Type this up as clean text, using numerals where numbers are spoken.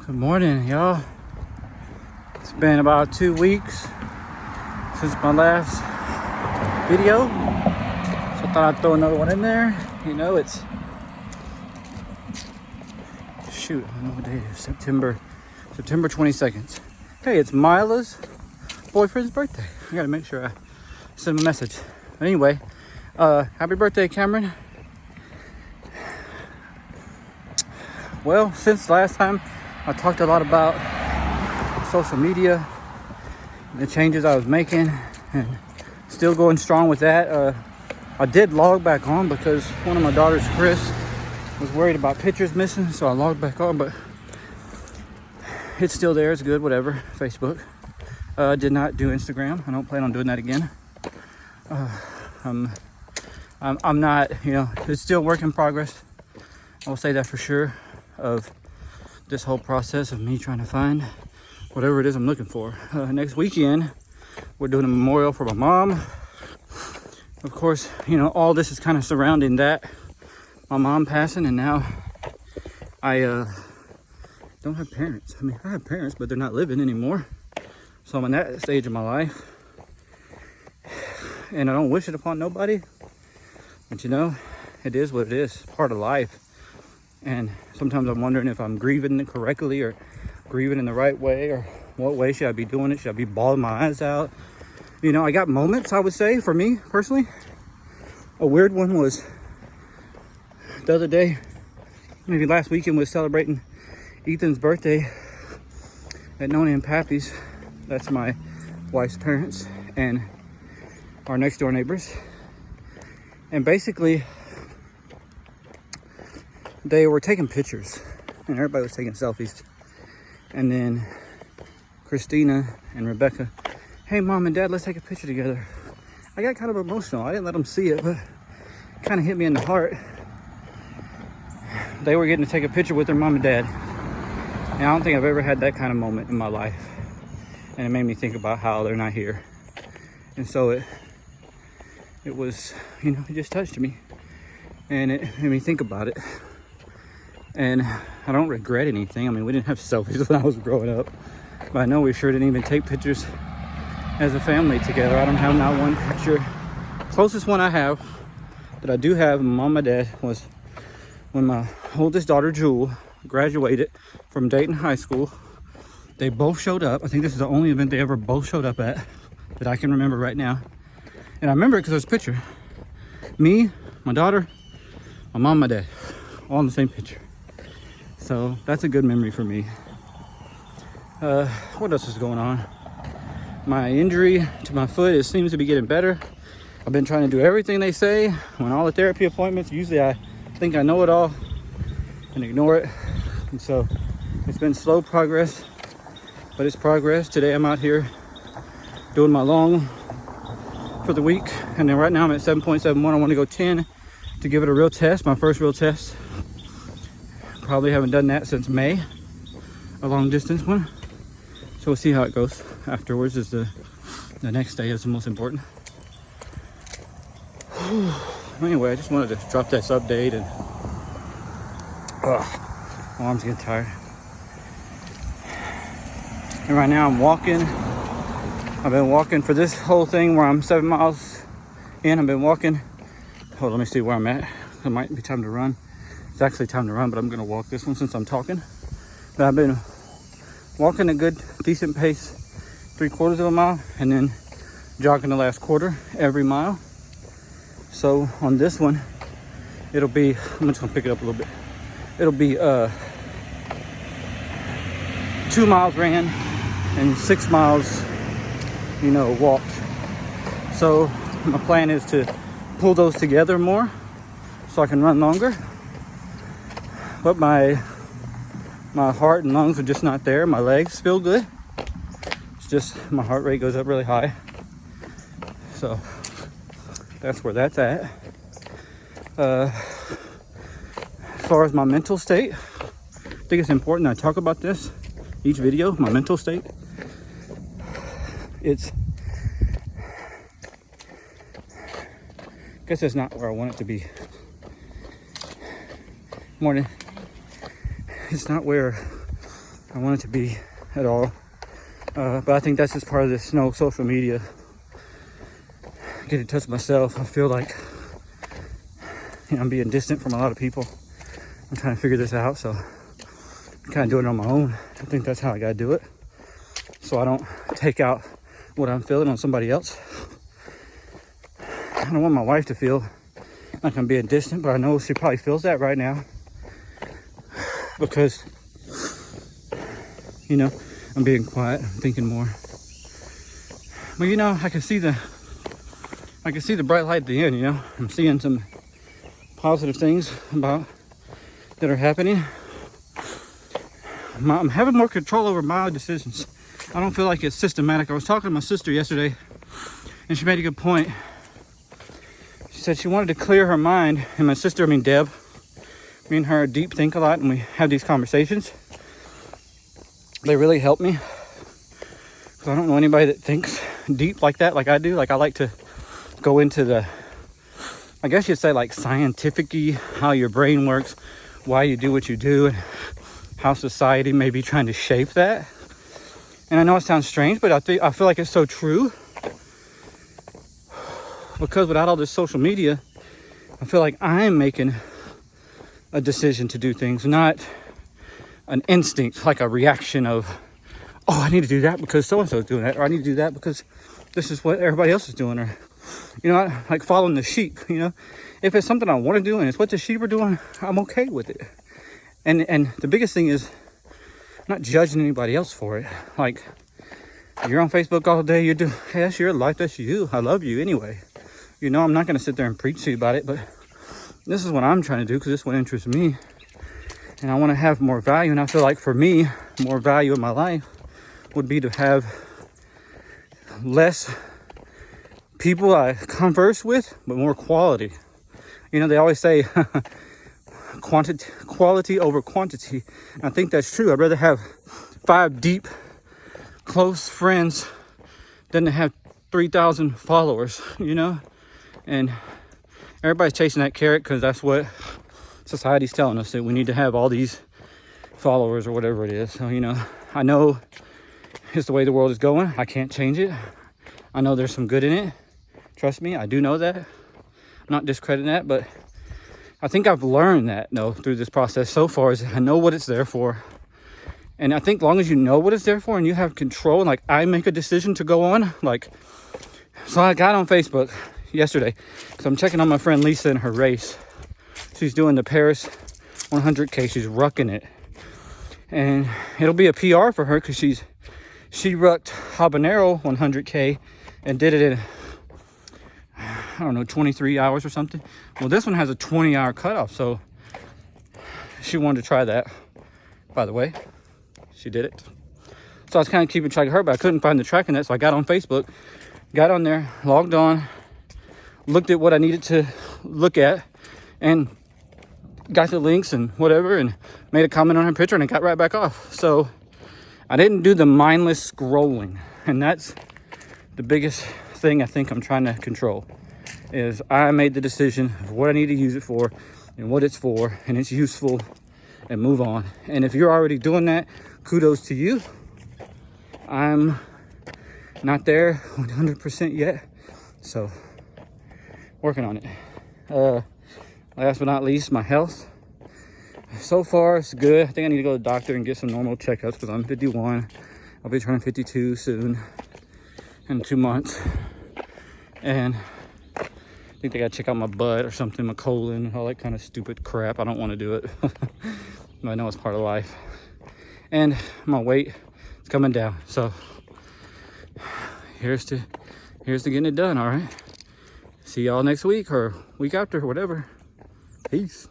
Good morning, y'all. It's been about 2 weeks since my last video, so I thought I'd throw another one in there. You know, it's shoot, I don't know what day it is. September 22nd. Hey, it's Mila's boyfriend's birthday. I gotta make sure I send him a message. But anyway, happy birthday, Cameron. Well, since last time I talked a lot about social media, the changes I was making, and still going strong with that. I did log back on because one of my daughters, Chris, was worried about pictures missing, so I logged back on, but it's still there. It's good, whatever. Facebook. Did not do Instagram. I don't plan on doing that again. I'm not, it's still work in progress. I will say that for sure, of this whole process of me trying to find whatever it is I'm looking for. Next weekend, we're doing a memorial for my mom. Of course, all this is kind of surrounding that. My mom passing, and now I don't have parents. I mean, I have parents, but they're not living anymore. So I'm in that stage of my life. And I don't wish it upon nobody. But it is what it is. It's part of life. And sometimes I'm wondering if I'm grieving correctly or grieving in the right way, or what way should I be doing it? Should I be bawling my eyes out? I got moments, I would say, for me personally. A weird one was the other day, maybe last weekend, was celebrating Ethan's birthday at Noni and Pappy's. That's my wife's parents and our next door neighbors. And basically, they were taking pictures and everybody was taking selfies. And then Christina and Rebecca, hey, Mom and Dad, let's take a picture together. I got kind of emotional. I didn't let them see it, but it kind of hit me in the heart. They were getting to take a picture with their mom and dad. And I don't think I've ever had that kind of moment in my life. And it made me think about how they're not here. And so it was, it just touched me. And it made me think about it. And I don't regret anything. I mean, we didn't have selfies when I was growing up. But I know we sure didn't even take pictures as a family together. I don't have not one picture. Closest one I have, that I do have, mom and dad, was when my oldest daughter, Jewel, graduated from Dayton High School. They both showed up. I think this is the only event they ever both showed up at that I can remember right now. And I remember it because there's a picture. Me, my daughter, my mom, my dad, all in the same picture. So that's a good memory for me. What else is going on? My injury to my foot seems to be getting better. I've been trying to do everything they say. When all the therapy appointments, usually I think I know it all and ignore it. And so it's been slow progress, but it's progress. Today I'm out here doing my long for the week. And then right now I'm at 7.71. I want to go 10 to give it a real test, my first real test. Probably haven't done that since May, a long distance one. So we'll see how it goes. Afterwards is the next day is the most important. Anyway, I just wanted to drop this update, and my arms getting tired. And right now I'm walking. I've been walking for this whole thing where I'm 7 miles in. I've been walking. Hold on, let me see where I'm at. It might be time to run. It's actually time to run, but I'm gonna walk this one since I'm talking. But I've been walking a good, decent pace, 3/4 of a mile, and then jogging the last quarter every mile. So on this one, it'll be, I'm just gonna pick it up a little bit. It'll be 2 miles ran and 6 miles, walked. So my plan is to pull those together more so I can run longer. But my heart and lungs are just not there. My legs feel good. It's just my heart rate goes up really high. So that's where that's at. As far as my mental state, I think it's important I talk about this each video, my mental state. I guess it's not where I want it to be. Morning. It's not where I want it to be at all. But I think that's just part of this social media. Get in touch with myself. I feel like I'm being distant from a lot of people. I'm trying to figure this out, so I'm kind of doing it on my own. I think that's how I gotta do it, so I don't take out what I'm feeling on somebody else. I don't want my wife to feel like I'm being distant, but I know she probably feels that right now because, I'm being quiet, I'm thinking more. But I can see the bright light at the end. I'm seeing some positive things that are happening. I'm having more control over my decisions. I don't feel like it's systematic. I was talking to my sister yesterday, and she made a good point. She said she wanted to clear her mind, and my sister, Deb, me and her deep think a lot, and we have these conversations. They really help me, because I don't know anybody that thinks deep like that, like I do. Like, I like to go into the, I guess you'd say, like, scientific-y, how your brain works, why you do what you do, and how society may be trying to shape that. And I know it sounds strange, but I feel like it's so true, because without all this social media, I feel like I'm making a decision to do things, not an instinct, like a reaction of, oh, I need to do that because so-and-so is doing that, or I need to do that because this is what everybody else is doing, or like following the sheep. If it's something I want to do and it's what the sheep are doing, I'm okay with it. And the biggest thing is not judging anybody else for it. Like, you're on Facebook all day, hey, that's your life, that's you, I love you anyway. I'm not going to sit there and preach to you about it, but this is what I'm trying to do because this is what interests me. And I want to have more value. And I feel like for me, more value in my life would be to have less people I converse with, but more quality. They always say quality over quantity. And I think that's true. I'd rather have 5 deep, close friends than to have 3,000 followers, And everybody's chasing that carrot because that's what society's telling us, that we need to have all these followers or whatever it is. So, I know it's the way the world is going. I can't change it. I know there's some good in it. Trust me, I do know that. I'm not discrediting that, but I think I've learned that, through this process so far, is I know what it's there for. And I think as long as you know what it's there for and you have control, and like I make a decision to go on, so I got on Facebook yesterday, so I'm checking on my friend Lisa in her race. She's doing the Paris 100K. She's rucking it, and it'll be a PR for her because she rucked Habanero 100K and did it in, I don't know, 23 hours or something. Well, this one has a 20-hour cutoff, so she wanted to try that. By the way, she did it. So I was kind of keeping track of her, but I couldn't find the tracking that, so I got on Facebook, got on there, logged on, looked at what I needed to look at, and got the links and whatever, and made a comment on her picture, and it got right back off. So I didn't do the mindless scrolling, and that's the biggest thing I think I'm trying to control, is I made the decision of what I need to use it for and what it's for, and it's useful, and move on. And if you're already doing that, kudos to you. I'm not there 100% yet, so working on it. Last but not least, my health. So far, it's good. I think I need to go to the doctor and get some normal checkups because I'm 51. I'll be turning 52 soon, in 2 months. And I think they gotta check out my butt or something, my colon, all that kind of stupid crap. I don't want to do it. But I know it's part of life. And my weight is coming down. So here's to getting it done, all right? See y'all next week or week after, whatever. Peace.